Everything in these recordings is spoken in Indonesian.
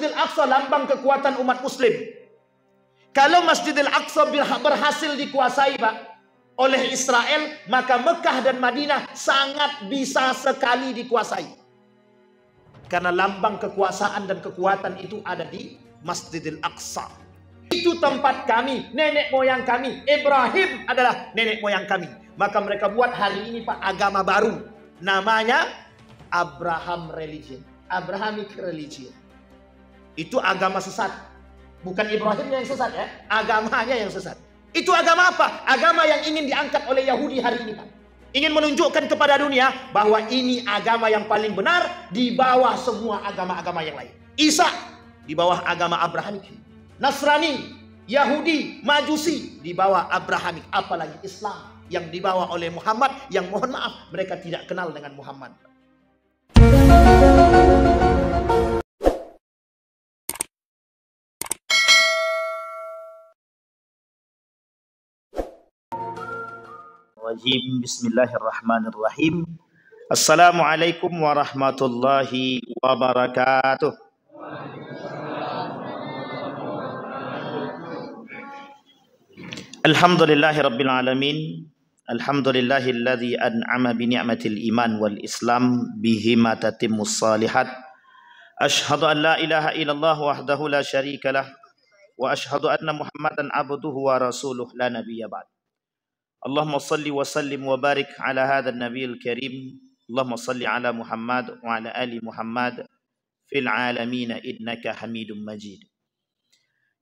Masjidil Aqsa lambang kekuatan umat muslim. Kalau Masjidil Aqsa berhasil dikuasai, Pak, oleh Israel, maka Mekah dan Madinah sangat bisa sekali dikuasai. Karena lambang kekuasaan dan kekuatan itu ada di Masjidil Aqsa. Itu tempat kami, nenek moyang kami. Ibrahim adalah nenek moyang kami. Maka mereka buat hari ini, Pak, agama baru. Namanya Abraham Religion. Abrahamic Religion. Itu agama sesat. Bukan Ibrahimnya yang sesat ya. Agamanya yang sesat. Itu agama apa? Agama yang ingin diangkat oleh Yahudi hari ini, Pak. Ingin menunjukkan kepada dunia bahwa ini agama yang paling benar di bawah semua agama-agama yang lain. Isa di bawah agama Abrahamik. Nasrani, Yahudi, Majusi di bawah Abrahamik. Apalagi Islam yang dibawa oleh Muhammad, yang mohon maaf mereka tidak kenal dengan Muhammad. Bismillahirrahmanirrahim. Assalamualaikum warahmatullahi wabarakatuh. Alhamdulillahi rabbil alamin. Alhamdulillahilladzi an'ama bi ni'matil iman wal islam bihima tatimmus salihat. Asyhadu an la ilaha illallah wahdahu la syarika lah wa asyhadu anna Muhammadan abduhu wa rasuluh la nabiyya ba'd. Allahumma salli wa sallim wa barik ala hadzal nabiyil karim. Allahumma salli ala Muhammad wa ala ali Muhammad fil alamin innaka Hamidum Majid.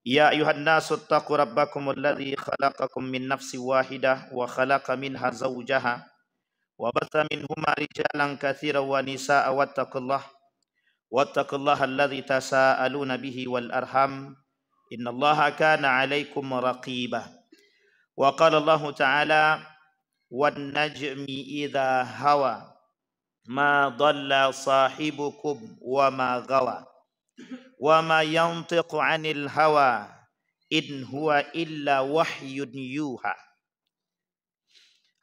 Ya ayuhan nasu taqu rabbakum alladzi khalaqakum min nafsin wahidah wa khalaqa minha zawjaha wa batha minhuma rijalan katsiran wa nisaa'a wattaqullaha alladzi tasaaluna bihi wal arham innallaha kana 'alaikum raqiba. Wa qala Allah ta'ala wan najmi idza hawa ma dhalla sahibukum wa ma ghawa wa ma yantiqu 'anil hawa in huwa illa wahyun yuha.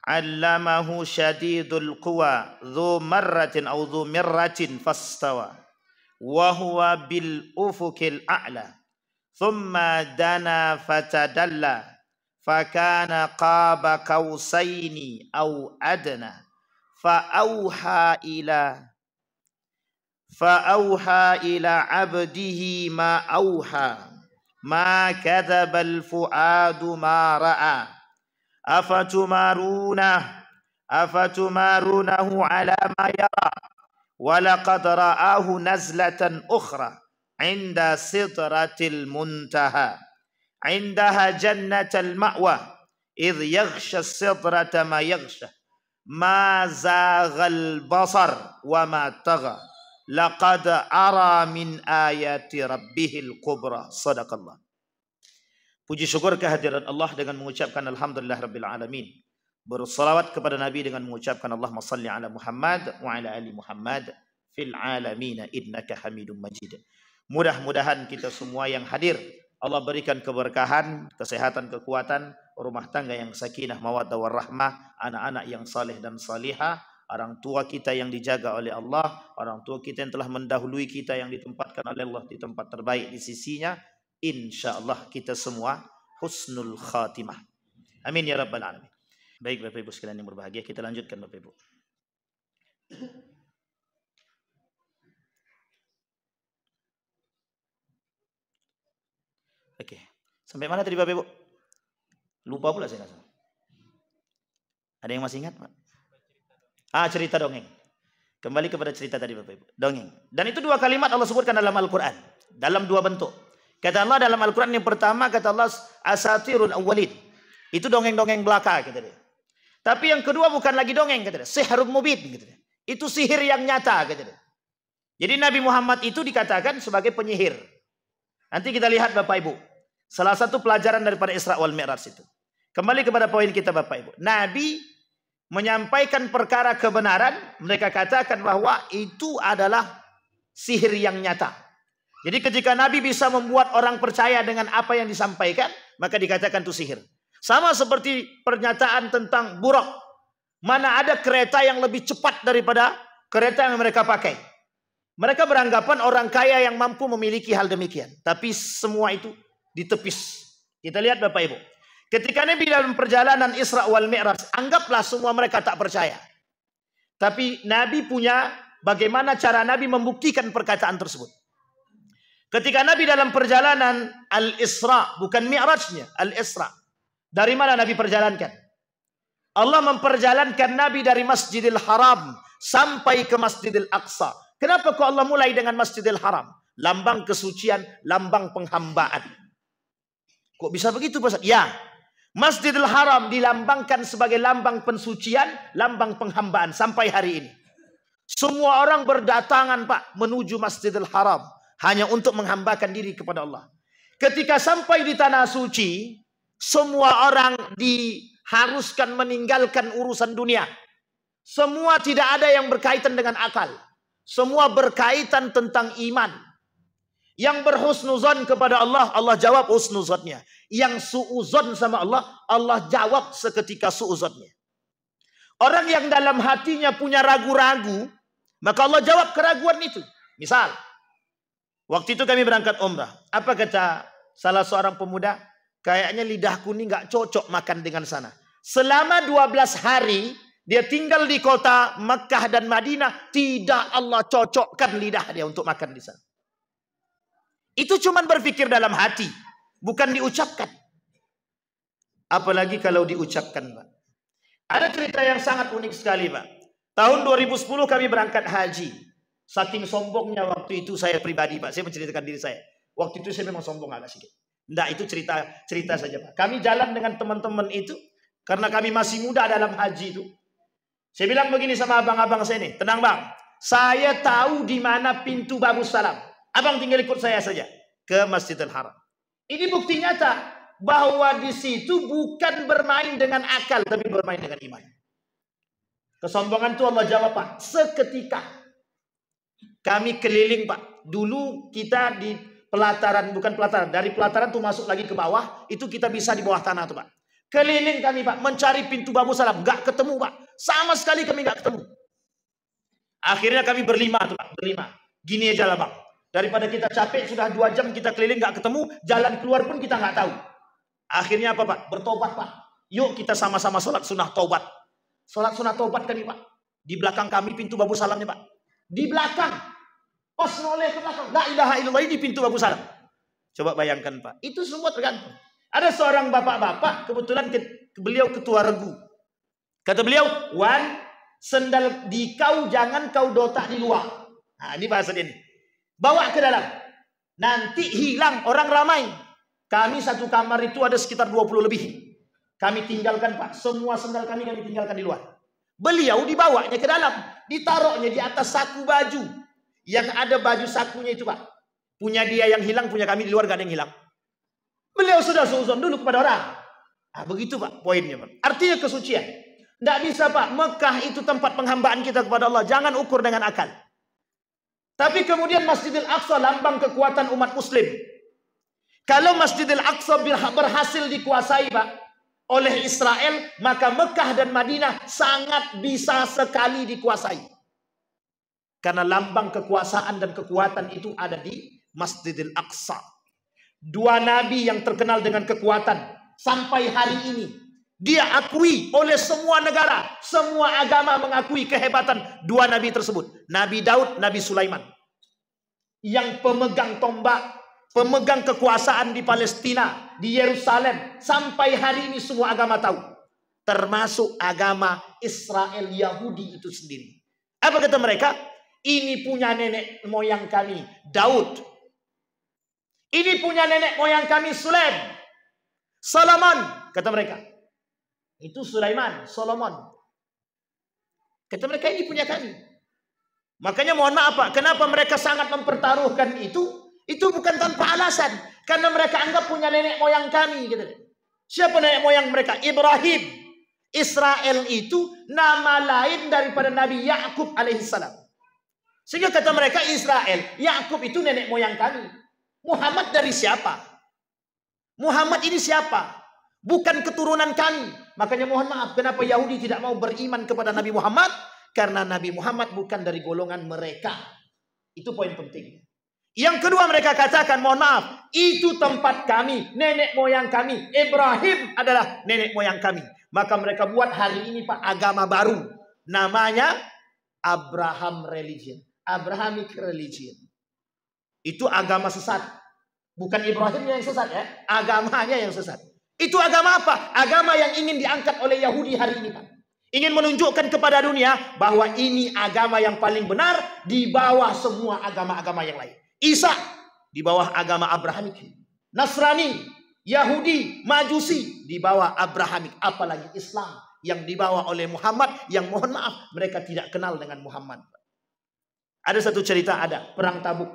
'Allamahu shadidul quwa dzu marratin aw dzu mirratin fastawa wa huwa bil ufuqil a'la thumma dana fatadalla fakana qaba qausaini aw adna fa'auha ila abdihi ma auha ma kadzabal fuadu ma ra'a afatumarunahu ala ma yara walaqad ra'ahu nazlatan ukhra 'inda sidratil muntaha 'indaha jannatul ma'wa idh yaghsha as-sidrata ma yaghsha ma zaghal basar wa ma tagha laqad ara min ayati rabbihil kubra. Sadaqallah. Puji syukur kehadiran Allah dengan mengucapkan alhamdulillah rabbil alamin. Bersalawat kepada Nabi dengan mengucapkan Allahumma salli ala Muhammad wa ala ali Muhammad fil alamin innaka Hamidum Majid. Mudah-mudahan kita semua yang hadir Allah berikan keberkahan, kesehatan, kekuatan, rumah tangga yang sakinah, mawaddah warahmah, anak-anak yang saleh dan salihah, orang tua kita yang dijaga oleh Allah, orang tua kita yang telah mendahului kita yang ditempatkan oleh Allah di tempat terbaik di sisinya. Insyaallah kita semua husnul khatimah. Amin ya rabbal alamin. Baik Bapak Ibu sekalian yang berbahagia, kita lanjutkan Bapak Ibu. Oke, sampai mana tadi Bapak Ibu? Lupa pula saya rasa. Ada yang masih ingat Pak? Cerita dongeng. Kembali kepada cerita tadi Bapak Ibu. Dongeng. Dan itu dua kalimat Allah sebutkan dalam Al-Quran. Dalam dua bentuk. Kata Allah dalam Al-Quran yang pertama, kata Allah asatirul awwalin. Itu dongeng-dongeng belaka kata dia. Tapi yang kedua bukan lagi dongeng kata dia. Sihrun mubin kata dia. Itu sihir yang nyata kata dia. Jadi Nabi Muhammad itu dikatakan sebagai penyihir. Nanti kita lihat Bapak Ibu. Salah satu pelajaran daripada Isra wal Mi'raj itu. Kembali kepada poin kita Bapak Ibu. Nabi menyampaikan perkara kebenaran, mereka katakan bahwa itu adalah sihir yang nyata. Jadi ketika Nabi bisa membuat orang percaya dengan apa yang disampaikan, maka dikatakan itu sihir. Sama seperti pernyataan tentang Buraq. Mana ada kereta yang lebih cepat daripada kereta yang mereka pakai. Mereka beranggapan orang kaya yang mampu memiliki hal demikian. Tapi semua itu ditepis. Kita lihat Bapak Ibu. Ketika Nabi dalam perjalanan Isra wal Mi'raj, anggaplah semua mereka tak percaya. Tapi Nabi punya bagaimana cara Nabi membuktikan perkataan tersebut. Ketika Nabi dalam perjalanan Al-Isra, bukan Mi'rajnya, Al-Isra. Dari mana Nabi perjalankan? Allah memperjalankan Nabi dari Masjidil Haram sampai ke Masjidil Aqsa. Kenapa kok Allah mulai dengan Masjidil Haram? Lambang kesucian, lambang penghambaan. Kok bisa begitu Pak? Ya, Masjidil Haram dilambangkan sebagai lambang pensucian, lambang penghambaan sampai hari ini. Semua orang berdatangan Pak menuju Masjidil Haram hanya untuk menghambakan diri kepada Allah. Ketika sampai di tanah suci, semua orang diharuskan meninggalkan urusan dunia. Semua tidak ada yang berkaitan dengan akal. Semua berkaitan tentang iman. Yang berhusnuzon kepada Allah, Allah jawab husnuzonnya. Yang suuzon sama Allah, Allah jawab seketika suuzonnya. Orang yang dalam hatinya punya ragu-ragu, maka Allah jawab keraguan itu. Misal, waktu itu kami berangkat umrah. Apa kata salah seorang pemuda? Kayaknya lidahku ini nggak cocok makan dengan sana. Selama 12 hari, dia tinggal di kota Mekah dan Madinah. Tidak Allah cocokkan lidah dia untuk makan di sana. Itu cuma berpikir dalam hati. Bukan diucapkan. Apalagi kalau diucapkan Pak. Ada cerita yang sangat unik sekali Pak. Tahun 2010 kami berangkat haji. Saking sombongnya waktu itu saya pribadi Pak. Saya menceritakan diri saya. Waktu itu saya memang sombong agak sedikit. Enggak, itu cerita saja Pak. Kami jalan dengan teman-teman itu. Karena kami masih muda dalam haji itu. Saya bilang begini sama abang-abang saya nih. Tenang bang. Saya tahu di mana pintu Babus Salam. Abang tinggal ikut saya saja. Ke Masjidil Haram. Ini bukti nyata. Bahwa di situ bukan bermain dengan akal. Tapi bermain dengan iman. Kesombongan itu Allah jawab Pak. Seketika. Kami keliling Pak. Dulu kita di pelataran. Bukan pelataran. Dari pelataran tuh masuk lagi ke bawah. Itu kita bisa di bawah tanah tuh Pak. Keliling kami Pak, mencari pintu Babus Salam, nggak ketemu Pak, sama sekali kami nggak ketemu. Akhirnya kami berlima tuh Pak, berlima. Gini aja lah Bang, daripada kita capek sudah 2 jam kita keliling nggak ketemu, jalan keluar pun kita nggak tahu. Akhirnya apa Pak? Bertobat Pak. Yuk kita sama-sama sholat sunnah taubat. Sholat sunnah taubat kami Pak. Di belakang kami pintu Babus Salamnya Pak. Di belakang, pas noleh ke belakang, la ilaha illallah ini pintu Babus Salam. Coba bayangkan Pak, itu semua tergantung. Ada seorang bapak-bapak, kebetulan beliau ketua regu. Kata beliau, Wan, sendal di kau jangan kau dotak di luar. Nah, ini bahasa dia. Bawa ke dalam. Nanti hilang orang ramai. Kami satu kamar itu ada sekitar 20 lebih. Kami tinggalkan Pak. Semua sendal kami tinggalkan di luar. Beliau dibawanya ke dalam. Ditaruhnya di atas saku baju. Yang ada baju sakunya itu Pak. Punya dia yang hilang, punya kami di luar gak ada yang hilang. Beliau sudah suuzon dulu kepada orang. Nah, begitu Pak poinnya Pak. Artinya kesucian. Tidak bisa Pak. Mekah itu tempat penghambaan kita kepada Allah. Jangan ukur dengan akal. Tapi kemudian Masjidil Aqsa lambang kekuatan umat muslim. Kalau Masjidil Aqsa berhasil dikuasai Pak oleh Israel, maka Mekah dan Madinah sangat bisa sekali dikuasai. Karena lambang kekuasaan dan kekuatan itu ada di Masjidil Aqsa. 2 nabi yang terkenal dengan kekuatan sampai hari ini dia akui oleh semua negara, semua agama mengakui kehebatan 2 nabi tersebut. Nabi Daud, Nabi Sulaiman. Yang pemegang tombak, pemegang kekuasaan di Palestina, di Yerusalem, sampai hari ini semua agama tahu. Termasuk agama Israel Yahudi itu sendiri. Apa kata mereka? Ini punya nenek moyang kami, Daud. Ini punya nenek moyang kami Sulaim. Solomon, kata mereka. Itu Sulaiman, Solomon. Kata mereka ini punya kami. Makanya mohon maaf Pak, kenapa mereka sangat mempertaruhkan itu? Itu bukan tanpa alasan. Karena mereka anggap punya nenek moyang kami. Gitu. Siapa nenek moyang mereka? Ibrahim. Israel itu nama lain daripada Nabi Yakub alaihissalam. Sehingga kata mereka Israel, Yakub itu nenek moyang kami. Muhammad dari siapa? Muhammad ini siapa? Bukan keturunan kami. Makanya mohon maaf, kenapa Yahudi tidak mau beriman kepada Nabi Muhammad? Karena Nabi Muhammad bukan dari golongan mereka. Itu poin penting. Yang kedua mereka katakan, mohon maaf, itu tempat kami, nenek moyang kami. Ibrahim adalah nenek moyang kami. Maka mereka buat hari ini Pak agama baru. Namanya Abraham Religion. Abrahamic Religion. Itu agama sesat. Bukan Ibrahimnya yang sesat ya. Agamanya yang sesat. Itu agama apa? Agama yang ingin diangkat oleh Yahudi hari ini Pak. Ingin menunjukkan kepada dunia bahwa ini agama yang paling benar di bawah semua agama-agama yang lain. Isa di bawah agama Abrahamik. Nasrani, Yahudi, Majusi di bawah Abrahamik. Apalagi Islam yang dibawa oleh Muhammad, yang mohon maaf mereka tidak kenal dengan Muhammad. Ada satu cerita, ada perang Tabuk.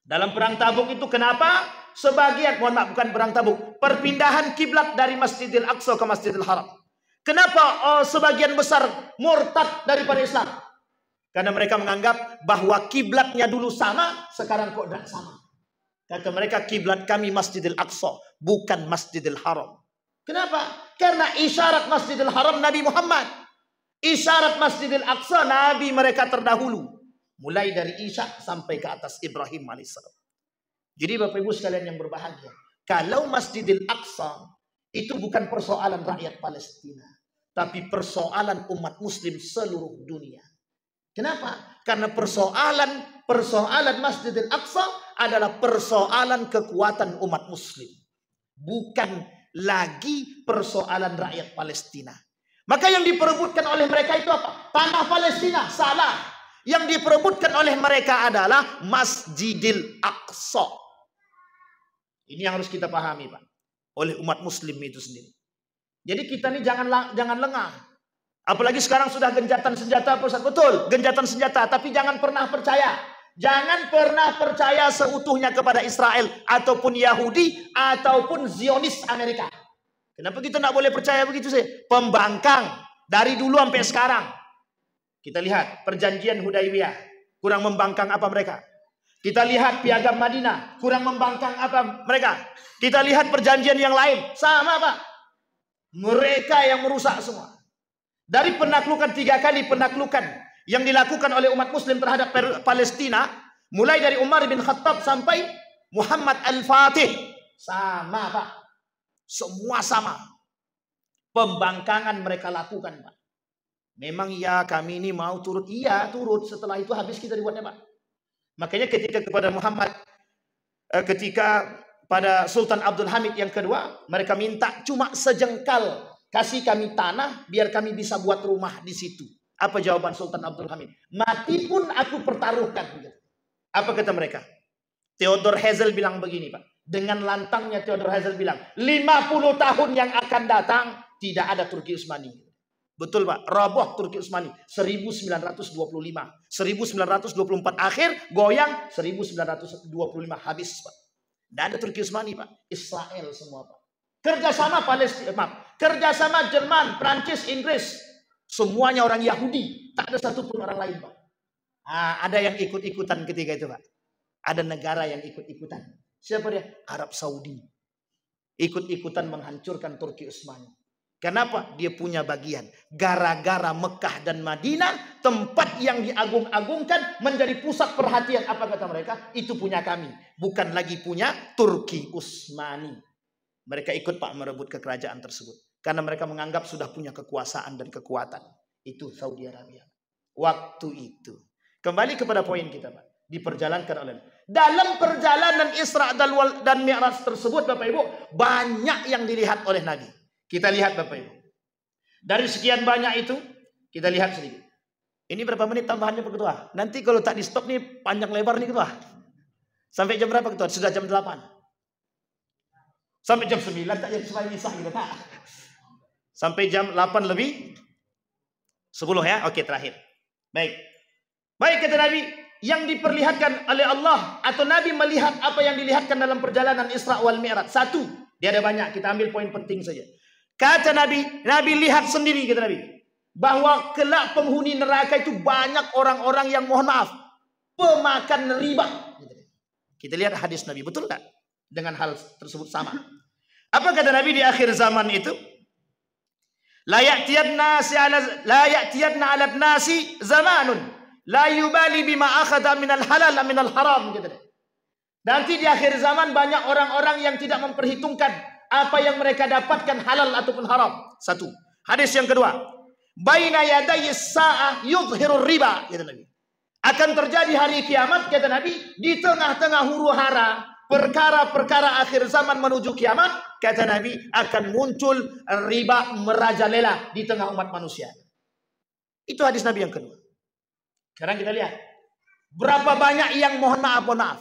Dalam perang Tabuk itu kenapa sebagian, mohon maaf bukan perang Tabuk, perpindahan kiblat dari Masjidil Aqsa ke Masjidil Haram. Kenapa sebagian besar murtad daripada Islam? Karena mereka menganggap bahwa kiblatnya dulu sama, sekarang kok tidak sama. Kata mereka, kiblat kami Masjidil Aqsa, bukan Masjidil Haram. Kenapa? Karena isyarat Masjidil Haram Nabi Muhammad. Isyarat Masjidil Aqsa Nabi mereka terdahulu. Mulai dari Isa sampai ke atas Ibrahim alaihissalam. Jadi Bapak Ibu sekalian yang berbahagia, kalau Masjidil Aqsa itu bukan persoalan rakyat Palestina, tapi persoalan umat muslim seluruh dunia. Kenapa? Karena persoalan Masjidil Aqsa adalah persoalan kekuatan umat muslim. Bukan lagi persoalan rakyat Palestina. Maka yang diperebutkan oleh mereka itu apa? Tanah Palestina. Salah. Yang diperebutkan oleh mereka adalah Masjidil Aqsa. Ini yang harus kita pahami Pak. Oleh umat muslim itu sendiri. Jadi kita ini jangan lengah. Apalagi sekarang sudah genjatan senjata, betul, genjatan senjata. Tapi jangan pernah percaya. Jangan pernah percaya seutuhnya kepada Israel. Ataupun Yahudi. Ataupun Zionis Amerika. Kenapa kita tidak boleh percaya begitu sih? Pembangkang. Dari dulu sampai sekarang. Kita lihat perjanjian Hudaybiyah. Kurang membangkang apa mereka? Kita lihat piagam Madinah. Kurang membangkang apa mereka? Kita lihat perjanjian yang lain. Sama Pak. Mereka yang merusak semua. Dari penaklukan 3 kali penaklukan yang dilakukan oleh umat muslim terhadap Palestina, mulai dari Umar bin Khattab sampai Muhammad Al-Fatih, sama Pak. Semua sama. Pembangkangan mereka lakukan Pak. Memang ya kami ini mau turut, iya turut, setelah itu habis kita dibuatnya Pak. Makanya ketika kepada Muhammad, ketika pada Sultan Abdul Hamid yang kedua, mereka minta cuma sejengkal. Kasih kami tanah biar kami bisa buat rumah di situ. Apa jawaban Sultan Abdul Hamid? Mati pun aku pertaruhkan. Apa kata mereka? Theodor Herzl bilang begini Pak. Dengan lantangnya Theodor Herzl bilang, 50 tahun yang akan datang tidak ada Turki Utsmani. Betul Pak, roboh Turki Utsmani 1925. 1924 akhir, goyang 1925 habis Pak. Tidak ada Turki Utsmani Pak. Israel semua Pak. Kerjasama Palestina, kerjasama Jerman, Prancis, Inggris, semuanya orang Yahudi, tak ada satupun orang lain Pak. Ada yang ikut-ikutan ketika itu Pak. Ada negara yang ikut-ikutan. Siapa dia? Arab Saudi. Ikut-ikutan menghancurkan Turki Utsmani. Kenapa? Dia punya bagian. Gara-gara Mekah dan Madinah, tempat yang diagung-agungkan menjadi pusat perhatian. Apa kata mereka? Itu punya kami. Bukan lagi punya Turki Utsmani. Mereka ikut Pak merebut kekerajaan tersebut. Karena mereka menganggap sudah punya kekuasaan dan kekuatan. Itu Saudi Arabia. Waktu itu. Kembali kepada poin kita Pak. Diperjalankan oleh. Dalam perjalanan Isra dan Mi'raj tersebut Bapak Ibu. Banyak yang dilihat oleh Nabi. Kita lihat Bapak Ibu. Dari sekian banyak itu. Kita lihat sedikit. Ini berapa menit tambahannya Pak Ketua? Nanti kalau tak di stop nih panjang lebar nih Ketua. Sampai jam berapa Ketua? Sudah jam 8. Sampai jam 9 tak jam 9 misah gitu Pak. Sampai jam 8 lebih 10 ya. Oke terakhir. Baik kata Nabi, yang diperlihatkan oleh Allah atau Nabi melihat apa yang dilihatkan dalam perjalanan Isra wal Mi'raj. Satu, dia ada banyak, kita ambil poin penting saja. Kata Nabi lihat sendiri kata Nabi, bahwa kelak penghuni neraka itu banyak orang-orang yang mohon maaf pemakan riba. Kita lihat hadis Nabi, betul tak? Dengan hal tersebut sama. Apa kata Nabi di akhir zaman itu? La ya'tiyanna 'ala nasi zamanun La yubali bima akhadha minal halal minal haram, gitu deh. Nanti di akhir zaman banyak orang-orang yang tidak memperhitungkan apa yang mereka dapatkan halal ataupun haram. Satu. Hadis yang kedua, baina yadayi sa'ah yudhirur riba, kata Nabi. Akan terjadi hari kiamat, kata Nabi, di tengah-tengah huru hara perkara-perkara akhir zaman menuju kiamat, kata Nabi, akan muncul riba merajalela di tengah umat manusia. Itu hadis Nabi yang kedua. Sekarang kita lihat berapa banyak yang mohon maaf.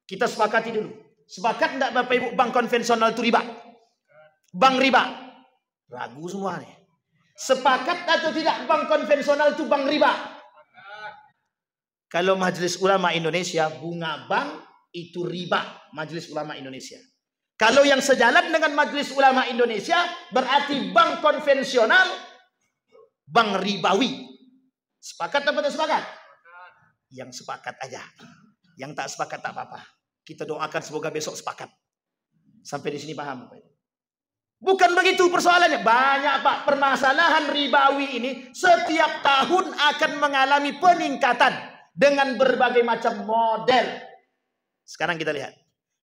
Kita sepakati dulu. Sepakat enggak Bapak Ibu bank konvensional itu riba? Bank riba. Ragu semua nih. Sepakat atau tidak bank konvensional itu bank riba? Kalau Majelis Ulama Indonesia, bunga bank itu riba. Majelis Ulama Indonesia. Kalau yang sejalan dengan Majelis Ulama Indonesia, berarti bank konvensional, bank ribawi. Sepakat atau tidak sepakat? Yang sepakat aja. Yang tak sepakat tak apa-apa. Kita doakan semoga besok sepakat. Sampai di sini paham? Bukan begitu persoalannya. Banyak Pak, permasalahan ribawi ini setiap tahun akan mengalami peningkatan dengan berbagai macam model. Sekarang kita lihat.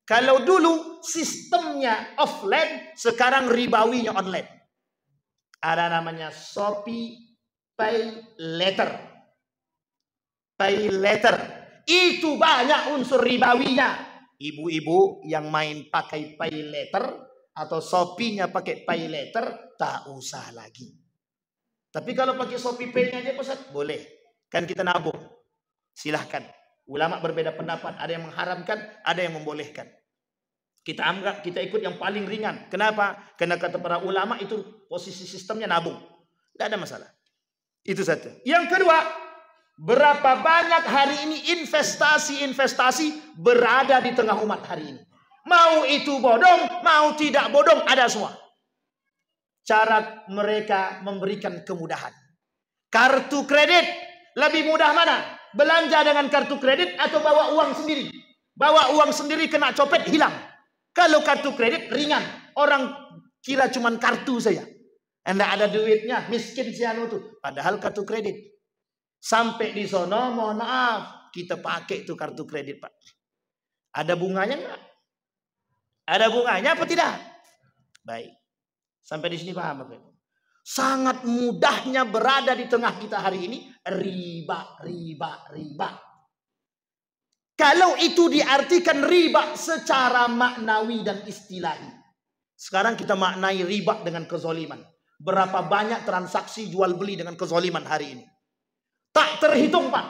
Kalau dulu sistemnya offline, sekarang ribawinya online. Ada namanya Shopee Pay Later. Pay Later. Itu banyak unsur ribawinya. Ibu-ibu yang main pakai Pay Later atau Shopee-nya pakai Pay Later, tak usah lagi. Tapi kalau pakai Shopee Pay-nya aja Ustaz, boleh. Kan kita nabung. Silahkan. Ulama berbeda pendapat. Ada yang mengharamkan, ada yang membolehkan. Kita anggap, kita ikut yang paling ringan. Kenapa? Karena kata para ulama itu posisi sistemnya nabung. Tidak ada masalah. Itu satu. Yang kedua, berapa banyak hari ini investasi berada di tengah umat hari ini. Mau itu bodong, mau tidak bodong, ada semua. Cara mereka memberikan kemudahan. Kartu kredit, lebih mudah mana? Belanja dengan kartu kredit atau bawa uang sendiri? Bawa uang sendiri kena copet, hilang. Kalau kartu kredit ringan. Orang kira cuman kartu saja. Anda ada duitnya, miskin si anu tuh. Padahal kartu kredit. Sampai di sono, mohon maaf, kita pakai tuh kartu kredit Pak. Ada bunganya enggak? Ada bunganya apa tidak? Baik. Sampai di sini paham Bapak? Sangat mudahnya berada di tengah kita hari ini riba. Kalau itu diartikan riba secara maknawi dan istilahi. Sekarang kita maknai riba dengan kezoliman. Berapa banyak transaksi jual beli dengan kezoliman hari ini? Tak terhitung Pak.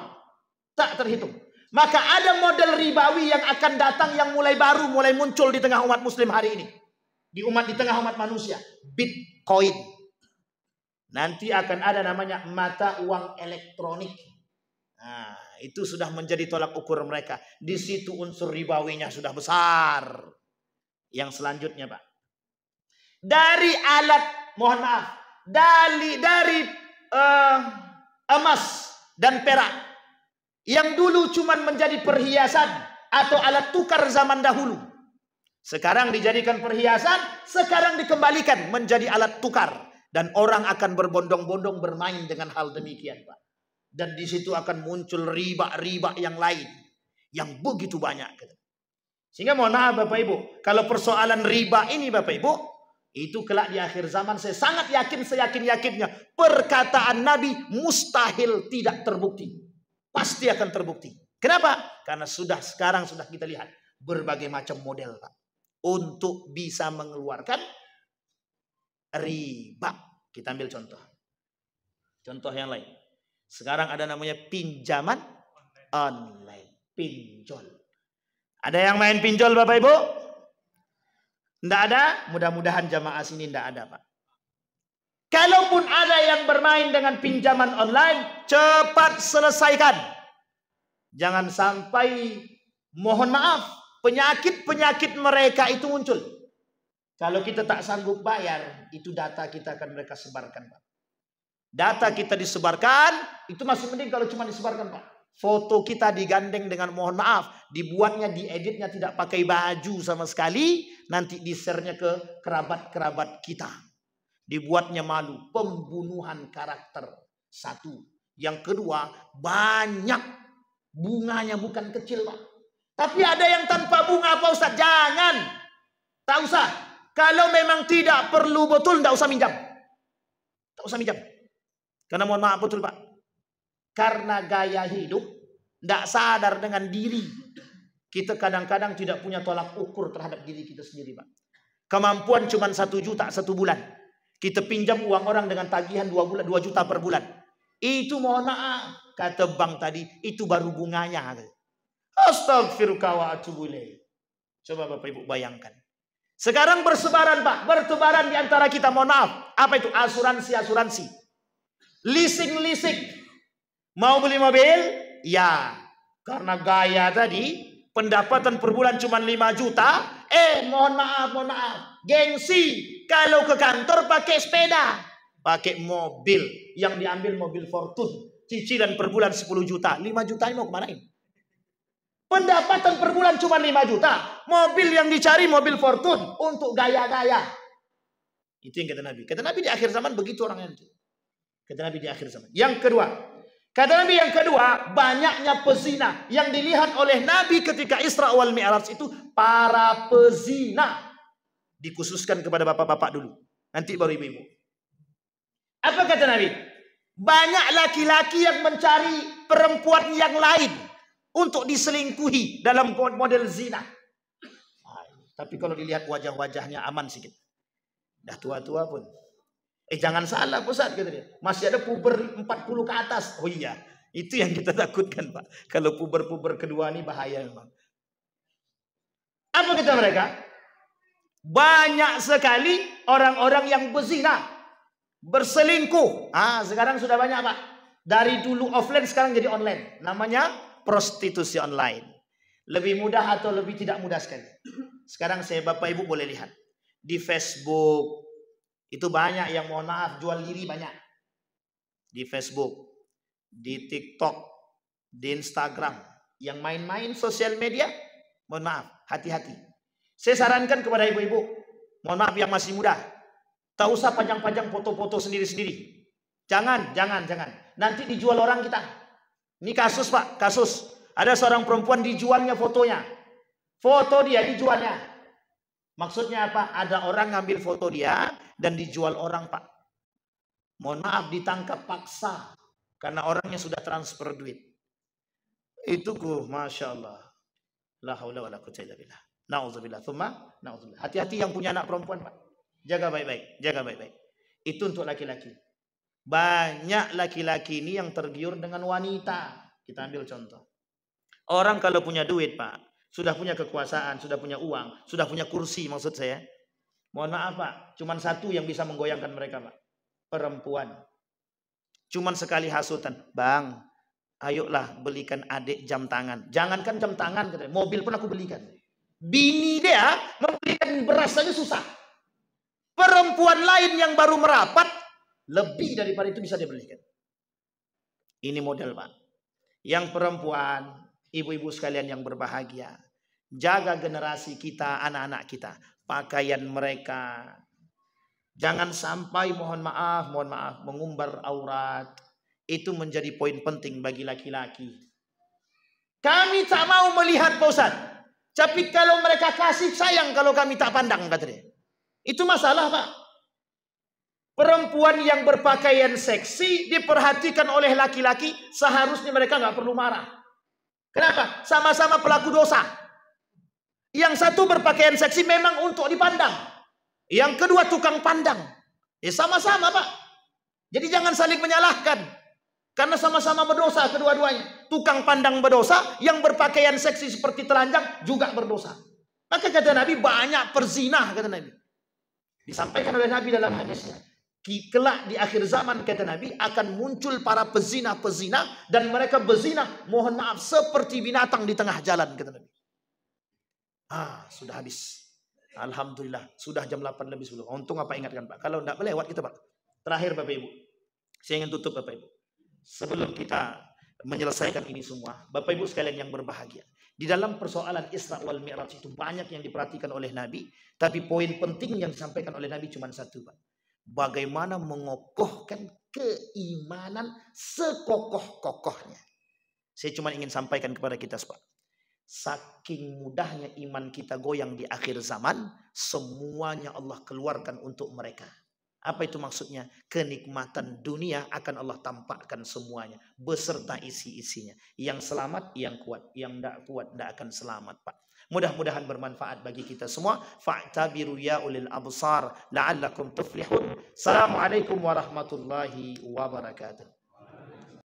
Tak terhitung. Maka ada model ribawi yang akan datang yang mulai muncul di tengah umat muslim hari ini. Di tengah umat manusia. Bitcoin. Nanti akan ada namanya mata uang elektronik. Nah, itu sudah menjadi tolak ukur mereka. Di situ unsur ribawinya sudah besar. Yang selanjutnya Pak. Dari alat, mohon maaf. Dari emas dan perak yang dulu cuma menjadi perhiasan atau alat tukar zaman dahulu, sekarang dijadikan perhiasan, sekarang dikembalikan menjadi alat tukar, dan orang akan berbondong-bondong bermain dengan hal demikian Pak. Dan di situ akan muncul riba yang lain yang begitu banyak. Sehingga mohon maaf Bapak Ibu, kalau persoalan riba ini Bapak Ibu, itu kelak di akhir zaman saya sangat yakin, seyakin-yakinnya perkataan Nabi mustahil tidak terbukti. Pasti akan terbukti. Kenapa? Karena sekarang sudah kita lihat berbagai macam model Pak, untuk bisa mengeluarkan riba. Kita ambil contoh. Contoh yang lain. Sekarang ada namanya pinjaman online. Pinjol. Ada yang main pinjol Bapak Ibu? Tidak ada, mudah-mudahan jamaah sini tidak ada Pak. Kalaupun ada yang bermain dengan pinjaman online, cepat selesaikan. Jangan sampai, mohon maaf, penyakit mereka itu muncul. Kalau kita tak sanggup bayar, itu data kita akan mereka sebarkan Pak. Data kita disebarkan, itu masih mending kalau cuma disebarkan Pak. Foto kita digandeng dengan, mohon maaf, dibuatnya, dieditnya tidak pakai baju sama sekali, nanti di-share-nya ke kerabat-kerabat kita. Dibuatnya malu, pembunuhan karakter. Satu. Yang kedua, banyak bunganya, bukan kecil Pak. Tapi ada yang tanpa bunga Pak Ustaz. Jangan. Tak usah. Kalau memang tidak perlu betul, tak usah minjam. Tak usah minjam. Karena mohon maaf betul Pak. Karena gaya hidup, tidak sadar dengan diri. Kita kadang-kadang tidak punya tolak ukur terhadap diri kita sendiri Pak. Kemampuan cuma 1 juta 1 bulan. Kita pinjam uang orang dengan tagihan 2 juta per bulan. Itu mohon maaf. Kata bank tadi, itu baru bunganya. Astagfirullah wa atubu ilaih. Coba Bapak Ibu bayangkan. Sekarang bersebaran Pak. Bertebaran di antara kita. Mohon maaf. Apa itu? Asuransi. Leasing. Mau beli mobil? Ya. Karena gaya tadi, pendapatan per bulan cuma 5 juta. Mohon maaf. Gengsi. Kalau ke kantor pakai sepeda. Pakai mobil. Yang diambil mobil Fortune. Cicilan per bulan 10 juta. 5 juta ini mau kemanain? Pendapatan per bulan cuma 5 juta. Mobil yang dicari mobil Fortune. Untuk gaya-gaya. Itu yang kata Nabi. Kata Nabi di akhir zaman begitu orangnya itu. Kata Nabi di akhir zaman. Yang kedua. Kata Nabi yang kedua. Banyaknya pezina. Yang dilihat oleh Nabi ketika Isra wal Mi'raj itu. Para pezina. Dikhususkan kepada bapak-bapak dulu. Nanti baru ibu-ibu. Apa kata Nabi? Banyak laki-laki yang mencari perempuan yang lain. Untuk diselingkuhi dalam model zina. Tapi kalau dilihat wajah-wajahnya aman sedikit. Dah tua-tua pun. Jangan salah Ustaz kata dia. Masih ada puber 40 ke atas. Oh iya. Itu yang kita takutkan Pak. Kalau puber-puber kedua ini bahaya memang. Apa kata mereka? Banyak sekali orang-orang yang berzina. Berselingkuh. Sekarang sudah banyak Pak. Dari dulu offline sekarang jadi online. Namanya prostitusi online. Lebih mudah atau lebih tidak mudah sekali. Sekarang Bapak Ibu boleh lihat. Di Facebook. Itu banyak yang mohon maaf jual diri banyak. Di Facebook. Di TikTok. Di Instagram. Yang main-main sosial media. Mohon maaf. Hati-hati. Saya sarankan kepada ibu-ibu. Mohon maaf yang masih muda. Tak usah panjang-panjang foto-foto sendiri-sendiri. Jangan. Nanti dijual orang kita. Ini kasus Pak, kasus. Ada seorang perempuan dijualnya fotonya. Foto dia dijualnya. Maksudnya apa? Ada orang ngambil foto dia dan dijual orang Pak. Mohon maaf ditangkap paksa. Karena orangnya sudah transfer duit. Itu Masya Allah. La haula wa la quwwata illa billah. Na'udzubillah. Na'udzubillah. Hati-hati yang punya anak perempuan Pak. Jaga baik-baik. Itu untuk laki-laki. Banyak laki-laki ini yang tergiur dengan wanita. Kita ambil contoh. Orang kalau punya duit Pak, sudah punya kekuasaan, sudah punya uang, sudah punya kursi maksud saya. Mohon maaf Pak, cuman satu yang bisa menggoyangkan mereka Pak. Perempuan. Cuman sekali hasutan. Bang, ayolah belikan adik jam tangan. Jangankan jam tangan, katanya, mobil pun aku belikan. Bini dia membelikan beras saja susah. Perempuan lain yang baru merapat, lebih daripada itu bisa dia belikan. Ini model Pak. Yang perempuan, ibu-ibu sekalian yang berbahagia, jaga generasi kita, anak-anak kita, pakaian mereka. Jangan sampai mohon maaf, mengumbar aurat. Itu menjadi poin penting bagi laki-laki. Kami tak mau melihat Pak Ustaz. Tapi kalau mereka kasih sayang kalau kami tak pandang, kata dia. Itu masalah Pak. Perempuan yang berpakaian seksi diperhatikan oleh laki-laki, seharusnya mereka nggak perlu marah. Kenapa? Sama-sama pelaku dosa. Yang satu berpakaian seksi memang untuk dipandang. Yang kedua tukang pandang. Sama-sama Pak. Jadi jangan saling menyalahkan. Karena sama-sama berdosa kedua-duanya. Tukang pandang berdosa, yang berpakaian seksi seperti telanjang juga berdosa. Maka kata Nabi, banyak perzinah, kata Nabi. Disampaikan oleh Nabi dalam hadisnya. Kelak di akhir zaman kata Nabi akan muncul para pezina-pezina dan mereka berzina, mohon maaf, seperti binatang di tengah jalan, kata Nabi. Sudah habis. Alhamdulillah, sudah jam 8 lebih 10. Untung apa ingatkan Pak. Kalau tidak lewat kita Pak. Terakhir Bapak Ibu. Saya ingin tutup Bapak Ibu. Sebelum kita menyelesaikan ini semua, Bapak Ibu sekalian yang berbahagia. Di dalam persoalan Isra wal Mi'raj itu banyak yang diperhatikan oleh Nabi, tapi poin penting yang disampaikan oleh Nabi cuma satu Pak. Bagaimana mengokohkan keimanan sekokoh-kokohnya. Saya cuma ingin sampaikan kepada kita, Pak. Saking mudahnya iman kita goyang di akhir zaman, semuanya Allah keluarkan untuk mereka. Apa itu maksudnya? Kenikmatan dunia akan Allah tampakkan semuanya beserta isi-isinya. Yang selamat, yang kuat. Yang tidak kuat, tidak akan selamat, Pak. Mudah-mudahan bermanfaat bagi kita semua. Fa'tabiru ya ulil absar la'allakum tuflihun. Assalamualaikum warahmatullahi wabarakatuh.